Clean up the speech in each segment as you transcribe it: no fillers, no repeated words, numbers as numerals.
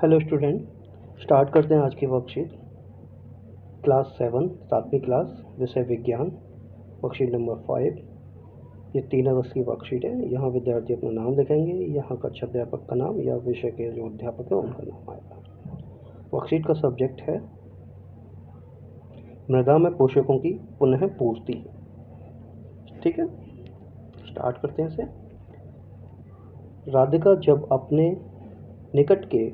Hello student, start करते हैं आज की वर्कशीट। क्लास 7 सातवीं क्लास, विषय विज्ञान, वर्कशीट नंबर 5। ये 3 अगस्त की वर्कशीट है। यहाँ विद्यार्थी अपना नाम लिखेंगे, यहाँ कक्षा अध्यापक का नाम या विषय के जो अध्यापक है उनका नाम आएगा। वर्कशीट का सब्जेक्ट है मृदा में पोषकों की पुनः पूर्ति। ठीक है, स्टार्ट करते हैं इसे। राधिका जब अपने निकट के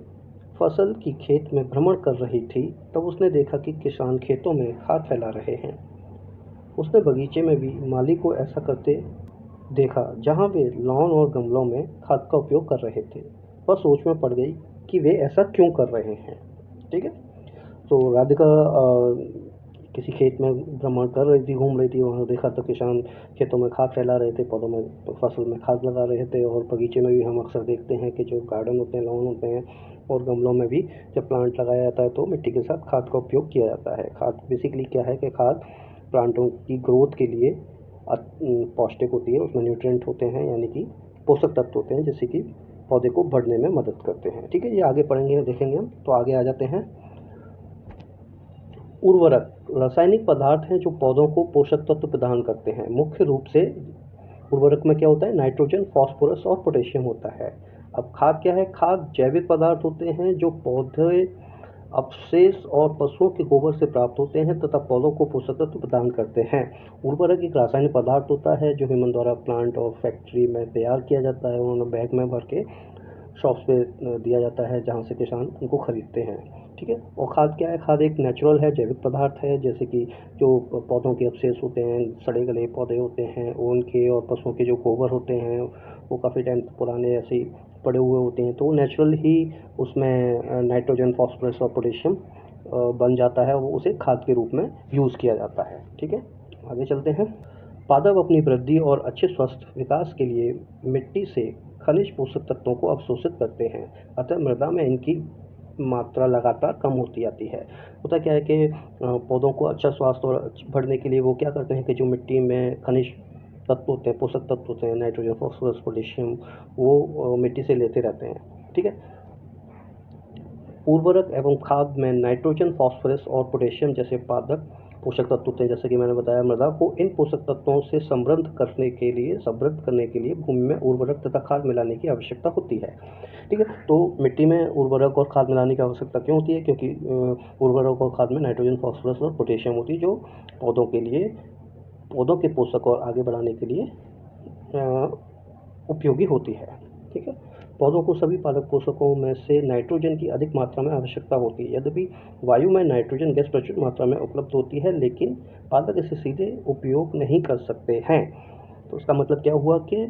फसल की खेत में भ्रमण कर रही थी तब उसने देखा कि किसान खेतों में खाद फैला रहे हैं। उसने बगीचे में भी माली को ऐसा करते देखा, जहां वे लॉन और गमलों में खाद का उपयोग कर रहे थे। वह सोच में पड़ गई कि वे ऐसा क्यों कर रहे हैं। ठीक है, तो राधिका किसी खेत में भ्रमण कर रही थी, घूम रही थी। वहाँ देखा तो किसान खेतों में खाद फैला रहे थे, पौधों में तो फसल में खाद लगा रहे थे। और बगीचे में भी हम अक्सर देखते हैं कि जो गार्डन होते हैं, लॉन होते हैं और गमलों में भी जब प्लांट लगाया जाता है तो मिट्टी के साथ खाद का उपयोग किया जाता है। खाद बेसिकली क्या है कि खाद प्लांटों की ग्रोथ के लिए पौष्टिक होती है। उसमें न्यूट्रिएंट होते हैं, यानी कि पोषक तत्व होते हैं, जैसे कि पौधे को बढ़ने में मदद करते हैं। ठीक है, ये आगे पढ़ेंगे, देखेंगे हम। तो आगे आ जाते हैं। उर्वरक रासायनिक पदार्थ हैं जो पौधों को पोषक तत्व प्रदान करते हैं। मुख्य रूप से उर्वरक में क्या होता है, नाइट्रोजन, फास्फोरस और पोटेशियम होता है। अब खाद क्या है, खाद जैविक पदार्थ होते हैं जो पौधे अवशेष और पशुओं के गोबर से प्राप्त होते हैं तथा पौधों को पोषक तत्व प्रदान करते हैं। उर्वरक एक रासायनिक पदार्थ होता है जो ह्यूमन द्वारा प्लांट और फैक्ट्री में तैयार किया जाता है। उन्होंने बैग में भर के शॉप्स पे दिया जाता है, जहाँ से किसान उनको खरीदते हैं। ठीक है, और खाद क्या है, खाद एक नेचुरल है, जैविक पदार्थ है। जैसे कि जो पौधों के अवशेष होते हैं, सड़े गले पौधे होते हैं, उनके और पशुओं के जो गोबर होते हैं वो काफ़ी टाइम पुराने ऐसे ही पड़े हुए होते हैं, तो नेचुरल ही उसमें नाइट्रोजन, फास्फोरस और पोटेशियम बन जाता है। वो उसे खाद के रूप में यूज़ किया जाता है। ठीक है, आगे चलते हैं। पादप अपनी वृद्धि और अच्छे स्वस्थ विकास के लिए मिट्टी से खनिज पोषक तत्वों को अवशोषित करते हैं, अतः मृदा में इनकी मात्रा लगातार कम होती जाती है। होता क्या है कि पौधों को अच्छा स्वास्थ्य और बढ़ने के लिए वो क्या करते हैं कि जो मिट्टी में खनिज तत्व होते हैं, पोषक तत्व होते हैं, नाइट्रोजन, फॉस्फोरस, पोटेशियम, वो मिट्टी से लेते रहते हैं। ठीक है, उर्वरक एवं खाद में नाइट्रोजन, फास्फोरस और पोटेशियम जैसे पादप पोषक तत्व होते हैं। जैसे कि मैंने बताया, मृदा को इन पोषक तत्वों से समृद्ध करने के लिए भूमि में उर्वरक तथा खाद मिलाने की आवश्यकता होती है। ठीक है, तो मिट्टी में उर्वरक और खाद मिलाने की आवश्यकता क्यों होती है, क्योंकि उर्वरक और खाद में नाइट्रोजन, फास्फोरस और पोटेशियम होती है, जो पौधों के लिए, पौधों के पोषक और आगे बढ़ाने के लिए उपयोगी होती है। ठीक है, पौधों को सभी पालक पोषकों में से नाइट्रोजन की अधिक मात्रा में आवश्यकता होती है। यद्यपि वायु में नाइट्रोजन गैस प्रचुर मात्रा में उपलब्ध होती है, लेकिन पालक इसे सीधे उपयोग नहीं कर सकते हैं। तो इसका मतलब क्या हुआ कि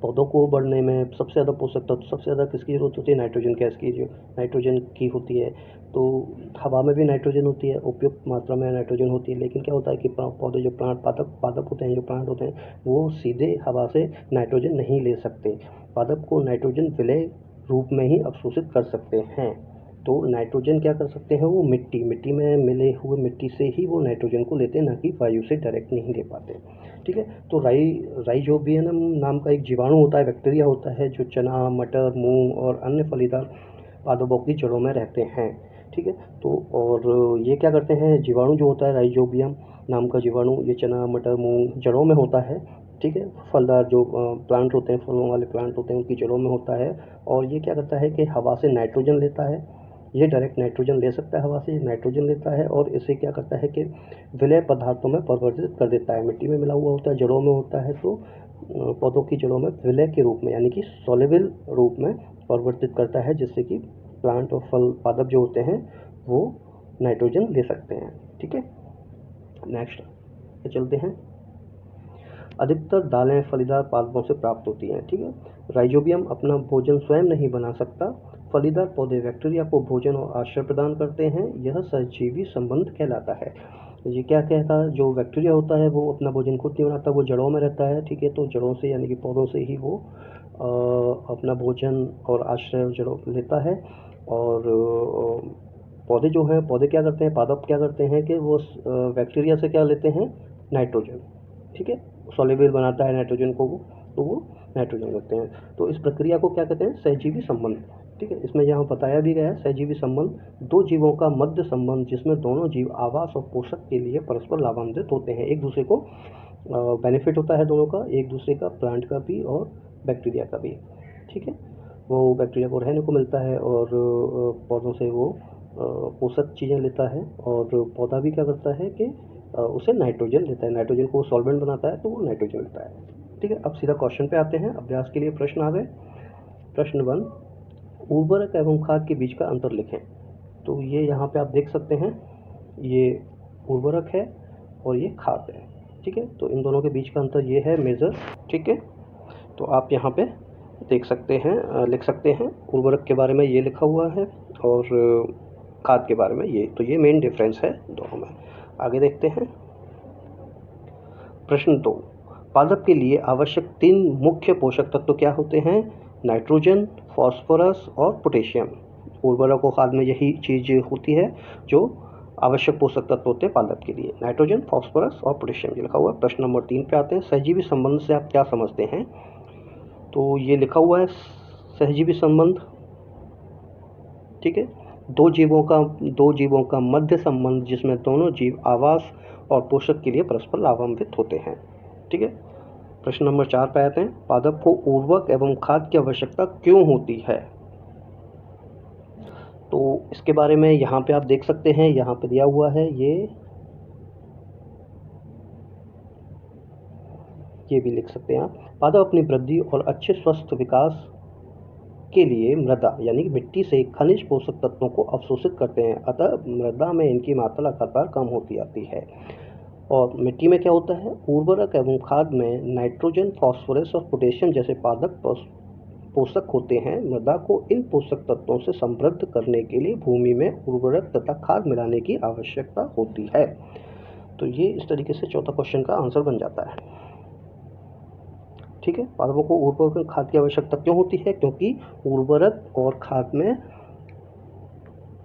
पौधों को बढ़ने में सबसे ज़्यादा पोषक तत्व, सबसे ज़्यादा किसकी जरूरत होती है, नाइट्रोजन गैस की, जो नाइट्रोजन की होती है। तो हवा में भी नाइट्रोजन होती है, उपयुक्त मात्रा में नाइट्रोजन होती है, लेकिन क्या होता है कि पौधे जो प्लांट पादप होते हैं, जो प्लांट होते हैं, वो सीधे हवा से नाइट्रोजन नहीं ले सकते। पादप को नाइट्रोजन विलय रूप में ही अवशोषित कर सकते हैं। तो नाइट्रोजन क्या कर सकते हैं, वो मिट्टी में मिले हुए मिट्टी से ही वो नाइट्रोजन को लेते हैं, ना कि वायु से डायरेक्ट नहीं ले पाते। ठीक है, तो राइजोबियम नाम का एक जीवाणु होता है, बैक्टीरिया होता है, जो चना, मटर, मूंग और अन्य फलीदार पादपों की जड़ों में रहते हैं। ठीक है, तो और ये क्या करते हैं, जीवाणु जो होता है राइजोबियम नाम का जीवाणु, ये चना, मटर, मूंग जड़ों में होता है। ठीक है, फलदार जो प्लांट होते हैं, फलों वाले प्लांट होते हैं, उनकी जड़ों में होता है। और ये क्या करता है कि हवा से नाइट्रोजन लेता है। ये डायरेक्ट नाइट्रोजन ले सकता है, हवा से नाइट्रोजन लेता है और इसे क्या करता है कि विलय पदार्थों में परिवर्तित कर देता है। मिट्टी में मिला हुआ होता है, जड़ों में होता है, तो पौधों की जड़ों में विलय के रूप में, यानी कि सॉल्युबल रूप में परिवर्तित करता है, जिससे कि प्लांट और फल पादप जो होते हैं वो नाइट्रोजन ले सकते हैं। ठीक है, नेक्स्ट चलते हैं। अधिकतर दालें फलीदार पादपों से प्राप्त होती हैं। ठीक है, राइजोबियम अपना भोजन स्वयं नहीं बना सकता। फलीदार पौधे बैक्टीरिया को भोजन और आश्रय प्रदान करते हैं। यह सहजीवी संबंध कहलाता है। ये क्या कहता है, जो बैक्टीरिया होता है वो अपना भोजन खुद नहीं बनाता, वो जड़ों में रहता है। ठीक है, तो जड़ों से यानी कि पौधों से ही वो अपना भोजन और आश्रय जड़ों लेता है। और पौधे जो हैं, पौधे क्या करते हैं, पादप क्या करते हैं कि वो बैक्टीरिया से क्या लेते हैं, नाइट्रोजन। ठीक है, सॉल्युबल बनाता है नाइट्रोजन को वो, तो वो नाइट्रोजन लेते हैं। तो इस प्रक्रिया को क्या कहते हैं, सहजीवी संबंध ठीक है। इसमें यहाँ बताया भी गया है सहजीवी संबंध दो जीवों का मध्य संबंध जिसमें दोनों जीव आवास और पोषक के लिए परस्पर लाभान्वित होते हैं, एक दूसरे को बेनिफिट होता है दोनों का, एक दूसरे का, प्लांट का भी और बैक्टीरिया का भी। ठीक है, वो बैक्टीरिया को रहने को मिलता है और पौधों से वो पोषक चीज़ें लेता है और पौधा भी क्या करता है कि उसे नाइट्रोजन लेता है, नाइट्रोजन को सॉल्वेंट बनाता है तो वो नाइट्रोजन लेता है। ठीक है, अब सीधा क्वेश्चन पे आते हैं। अभ्यास के लिए प्रश्न आ गए। प्रश्न 1, उर्वरक एवं खाद के बीच का अंतर लिखें। तो ये यहाँ पे आप देख सकते हैं, ये उर्वरक है और ये खाद है। ठीक है, तो इन दोनों के बीच का अंतर ये है मेजर। ठीक है, तो आप यहाँ पे देख सकते हैं, लिख सकते हैं उर्वरक के बारे में ये लिखा हुआ है और खाद के बारे में ये, तो ये मेन डिफरेंस है दोनों में। आगे देखते हैं। प्रश्न 2, पादप के लिए आवश्यक 3 मुख्य पोषक तत्व क्या होते हैं? नाइट्रोजन, फॉस्फोरस और पोटेशियम। उर्वरक और खाद में यही चीज़ होती है जो आवश्यक पोषक तत्व होते हैं पादप के लिए, नाइट्रोजन, फॉस्फोरस और पोटेशियम, ये लिखा हुआ है। प्रश्न नंबर 3 पे आते हैं। सहजीवी संबंध से आप क्या समझते हैं? तो ये लिखा हुआ है सहजीवी संबंध, ठीक है, दो जीवों का मध्य संबंध जिसमें दोनों जीव आवास और पोषक के लिए परस्पर लाभान्वित होते हैं। ठीक है, प्रश्न नंबर 4 पे आते हैं। पादप को उर्वरक एवं खाद की आवश्यकता क्यों होती है? तो इसके बारे में यहाँ पे आप देख सकते हैं, यहाँ पे दिया हुआ है, ये भी लिख सकते हैं आप। पादप अपनी वृद्धि और अच्छे स्वस्थ विकास के लिए मृदा यानी मिट्टी से खनिज पोषक तत्वों को अवशोषित करते हैं, अतः मृदा में इनकी मात्रा लगातार कम होती आती है। और मिट्टी में क्या होता है? उर्वरक एवं खाद में नाइट्रोजन, फॉस्फोरस और पोटेशियम जैसे पादप पोषक होते हैं। मृदा को इन पोषक तत्वों से समृद्ध करने के लिए भूमि में उर्वरक तथा खाद मिलाने की आवश्यकता होती है। तो ये इस तरीके से चौथा क्वेश्चन का आंसर बन जाता है। ठीक है, पादपों को उर्वरक और खाद की आवश्यकता क्यों होती है? क्योंकि उर्वरक और खाद में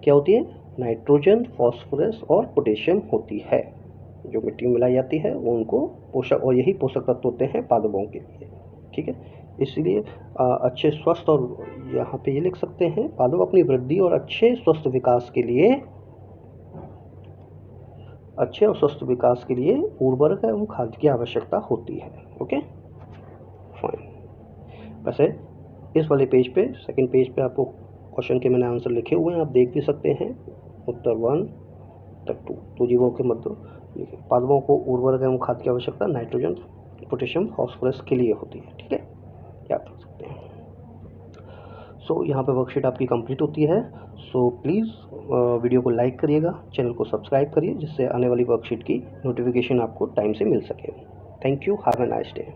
क्या होती है? नाइट्रोजन, फॉस्फोरस और पोटेशियम होती है, जो मिट्टी में मिलाई जाती है वो उनको पोषक, और यही पोषक तत्व होते हैं पादपों के लिए। ठीक है, इसलिए अच्छे स्वस्थ, और यहाँ पे ये लिख सकते हैं, पादप अपनी वृद्धि और अच्छे स्वस्थ विकास के लिए उर्वरक एवं खाद की आवश्यकता होती है। Okay, fine. वैसे इस वाले पेज पे, सेकंड पेज पे आपको क्वेश्चन के मैंने आंसर लिखे हुए हैं, आप देख भी सकते हैं। उत्तर 1 तक 2, तो जीवों के मतलब पादपों को उर्वरक एवं खाद की आवश्यकता नाइट्रोजन, पोटेशियम, फॉस्फोरस के लिए होती है। ठीक है, याद रख सकते हैं। सो यहाँ पे वर्कशीट आपकी कंप्लीट होती है। सो प्लीज़ वीडियो को लाइक करिएगा, चैनल को सब्सक्राइब करिए, जिससे आने वाली वर्कशीट की नोटिफिकेशन आपको टाइम से मिल सके। Thank you, have a nice day.